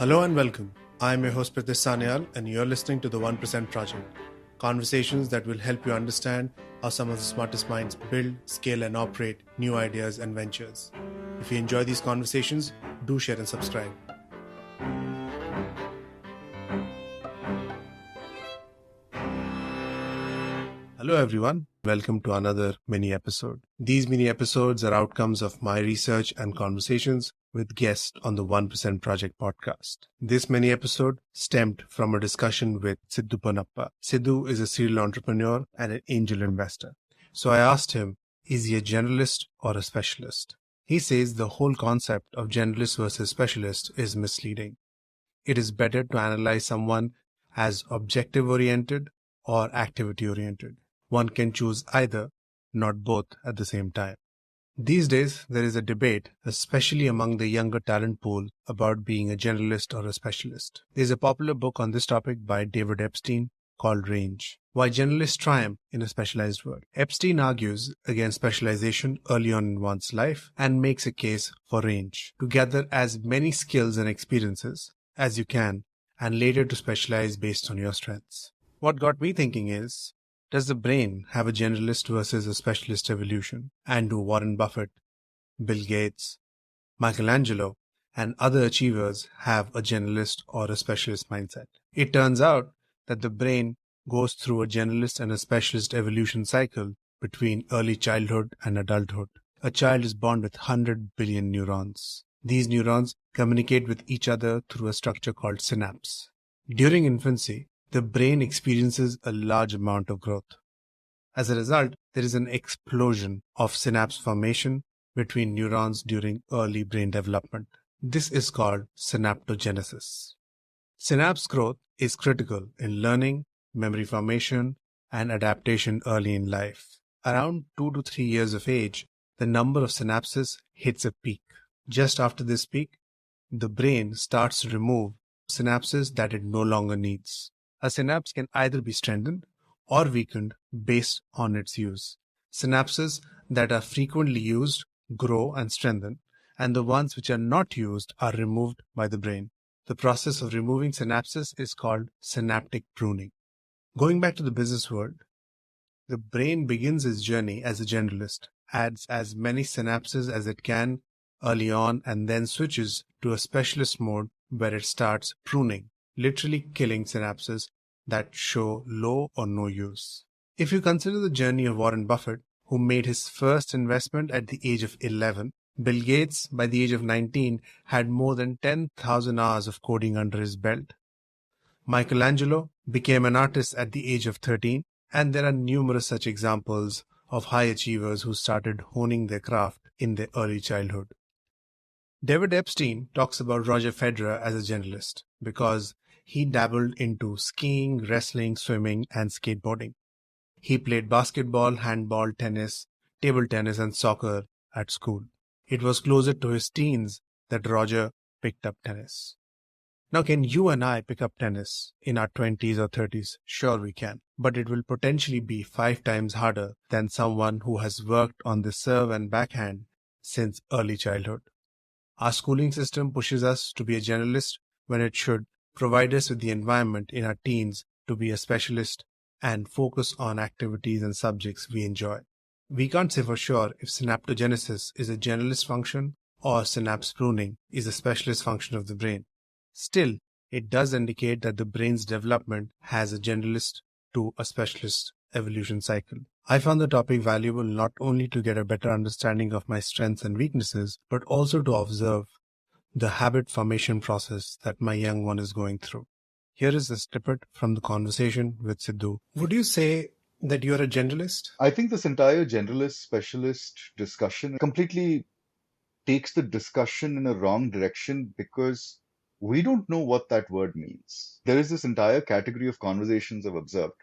Hello and welcome. I'm your host Pritish Sanyal and you're listening to the 1% Project. Conversations that will help you understand how some of the smartest minds build, scale and operate new ideas and ventures. If you enjoy these conversations, do share and subscribe. Hello everyone, welcome to another mini episode. These mini episodes are outcomes of my research and conversations with guests on the 1% Project podcast. This mini episode stemmed from a discussion with Sidhu Ponnappa. Sidhu is a serial entrepreneur and an angel investor. So I asked him, is he a generalist or a specialist? He says the whole concept of generalist versus specialist is misleading. It is better to analyze someone as objective-oriented or activity-oriented. One can choose either, not both at the same time. These days, there is a debate, especially among the younger talent pool, about being a generalist or a specialist. There is a popular book on this topic by David Epstein called Range: Why Generalists Triumph in a Specialized World. Epstein argues against specialization early on in one's life and makes a case for range, to gather as many skills and experiences as you can and later to specialize based on your strengths. What got me thinking is, does the brain have a generalist versus a specialist evolution? And do Warren Buffett, Bill Gates, Michelangelo, and other achievers have a generalist or a specialist mindset? It turns out that the brain goes through a generalist and a specialist evolution cycle between early childhood and adulthood. A child is born with 100 billion neurons. These neurons communicate with each other through a structure called synapse. During infancy, the brain experiences a large amount of growth. As a result, there is an explosion of synapse formation between neurons during early brain development. This is called synaptogenesis. Synapse growth is critical in learning, memory formation, and adaptation early in life. Around 2 to 3 years of age, the number of synapses hits a peak. Just after this peak, the brain starts to remove synapses that it no longer needs. A synapse can either be strengthened or weakened based on its use. Synapses that are frequently used grow and strengthen, and the ones which are not used are removed by the brain. The process of removing synapses is called synaptic pruning. Going back to the business world, the brain begins its journey as a generalist, adds as many synapses as it can early on, and then switches to a specialist mode where it starts pruning, literally killing synapses that show low or no use. If you consider the journey of Warren Buffett, who made his first investment at the age of 11, Bill Gates, by the age of 19, had more than 10,000 hours of coding under his belt. Michelangelo became an artist at the age of 13, and there are numerous such examples of high achievers who started honing their craft in their early childhood. David Epstein talks about Roger Federer as a generalist because he dabbled into skiing, wrestling, swimming, and skateboarding. He played basketball, handball, tennis, table tennis, and soccer at school. It was closer to his teens that Roger picked up tennis. Now, can you and I pick up tennis in our 20s or 30s? Sure we can, but it will potentially be 5 times harder than someone who has worked on the serve and backhand since early childhood. Our schooling system pushes us to be a generalist when it should provide us with the environment in our teens to be a specialist and focus on activities and subjects we enjoy. We can't say for sure if synaptogenesis is a generalist function or synapse pruning is a specialist function of the brain. Still, it does indicate that the brain's development has a generalist to a specialist evolution cycle. I found the topic valuable not only to get a better understanding of my strengths and weaknesses, but also to observe the habit formation process that my young one is going through. Here is a snippet from the conversation with Sidhu. Would you say that you're a generalist? I think this entire generalist specialist discussion completely takes the discussion in a wrong direction because we don't know what that word means. There is this entire category of conversations I've observed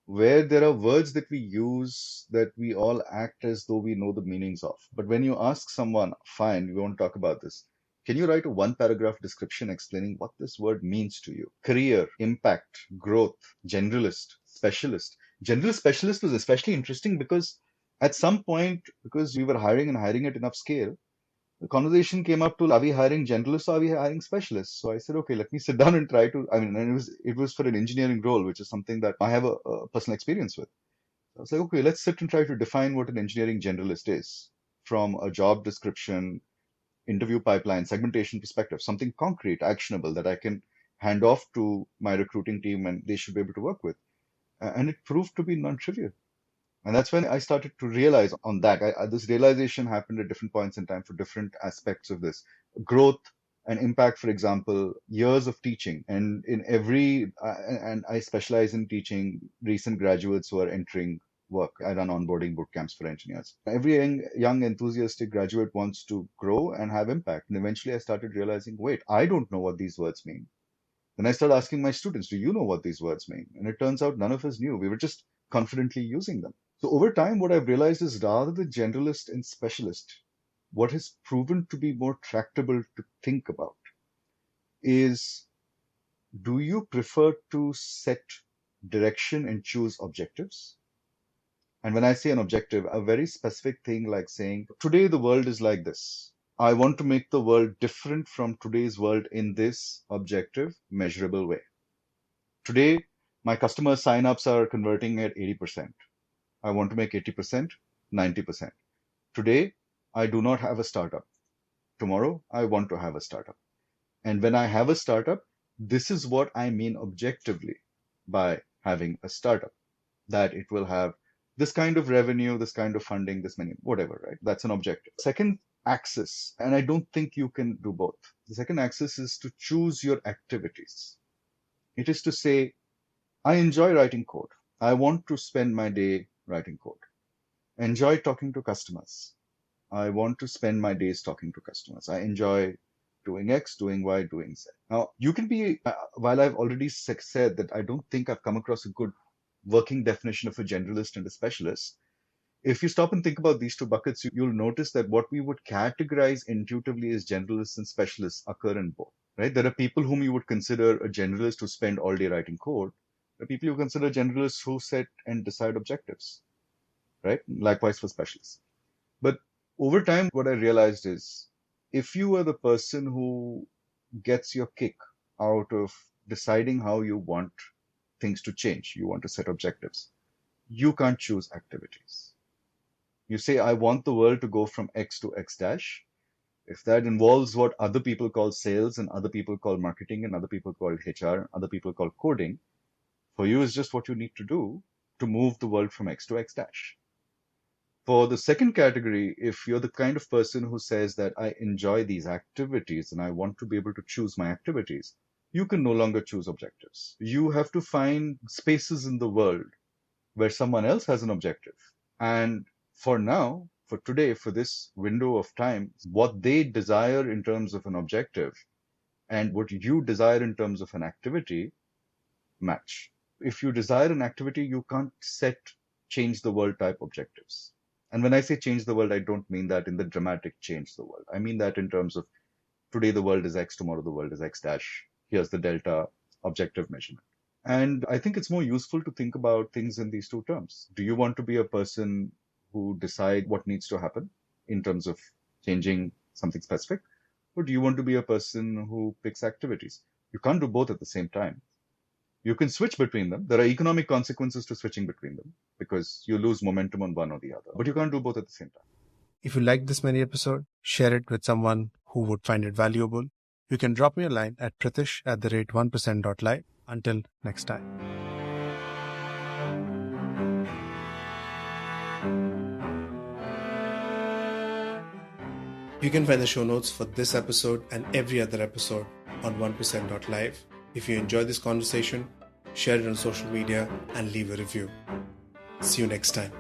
where there are words that we use that we all act as though we know the meanings of. But when you ask someone, fine, we won't talk about this. Can you write a 1 paragraph description explaining what this word means to you? Career, impact, growth, generalist, specialist. Generalist specialist was especially interesting because at some point, because we were hiring and hiring at enough scale, the conversation came up to, are we hiring generalists or are we hiring specialists? So I said, okay, let me sit down and try to, and it was for an engineering role, which is something that I have a personal experience with. So I was like, okay, let's sit and try to define what an engineering generalist is from a job description, interview pipeline, segmentation perspective, something concrete, actionable that I can hand off to my recruiting team and they should be able to work with. And it proved to be non-trivial. And that's when I started to realize on that. This realization happened at different points in time for different aspects of this growth and impact. For example, years of teaching, and in every and I specialize in teaching recent graduates who are entering work. I run onboarding boot camps for engineers. Every young enthusiastic graduate wants to grow and have impact. And eventually, I started realizing, wait, I don't know what these words mean. Then I started asking my students, do you know what these words mean? And it turns out none of us knew. We were just confidently using them. So over time, what I've realized is rather than generalist and specialist, what has proven to be more tractable to think about is, do you prefer to set direction and choose objectives? And when I say an objective, a very specific thing like saying, today the world is like this. I want to make the world different from today's world in this objective, measurable way. Today, my customer signups are converting at 80%. I want to make 80%, 90%. Today, I do not have a startup. Tomorrow, I want to have a startup. And when I have a startup, this is what I mean objectively by having a startup, that it will have this kind of revenue, this kind of funding, this many, whatever, right? That's an objective. Second axis, and I don't think you can do both. The second axis is to choose your activities. It is to say, I enjoy writing code. I want to spend my day writing code. Enjoy talking to customers. I want to spend my days talking to customers. I enjoy doing X, doing Y, doing Z. Now, you can be, while I've already said that I don't think I've come across a good working definition of a generalist and a specialist, if you stop and think about these two buckets, you'll notice that what we would categorize intuitively as generalists and specialists occur in both, right? There are people whom you would consider a generalist who spend all day writing code. There are people you consider generalists who set and decide objectives, right? Likewise for specialists. But over time, what I realized is, if you are the person who gets your kick out of deciding how you want things to change, you want to set objectives, you can't choose activities. You say, I want the world to go from X to X dash. If that involves what other people call sales and other people call marketing and other people call HR and other people call coding, for you is just what you need to do to move the world from X to X dash. For the second category, if you're the kind of person who says that I enjoy these activities and I want to be able to choose my activities, you can no longer choose objectives. You have to find spaces in the world where someone else has an objective. And for now, for today, for this window of time, what they desire in terms of an objective and what you desire in terms of an activity match. If you desire an activity, you can't set change the world type objectives. And when I say change the world, I don't mean that in the dramatic change the world. I mean that in terms of today the world is X, tomorrow the world is X dash. Here's the delta objective measurement. And I think it's more useful to think about things in these two terms. Do you want to be a person who decide what needs to happen in terms of changing something specific? Or do you want to be a person who picks activities? You can't do both at the same time. You can switch between them. There are economic consequences to switching between them because you lose momentum on one or the other. But you can't do both at the same time. If you like this mini episode, share it with someone who would find it valuable. You can drop me a line at Pritish@1%.live. Until next time. You can find the show notes for this episode and every other episode on 1%.live. If you enjoy this conversation, share it on social media and leave a review. See you next time.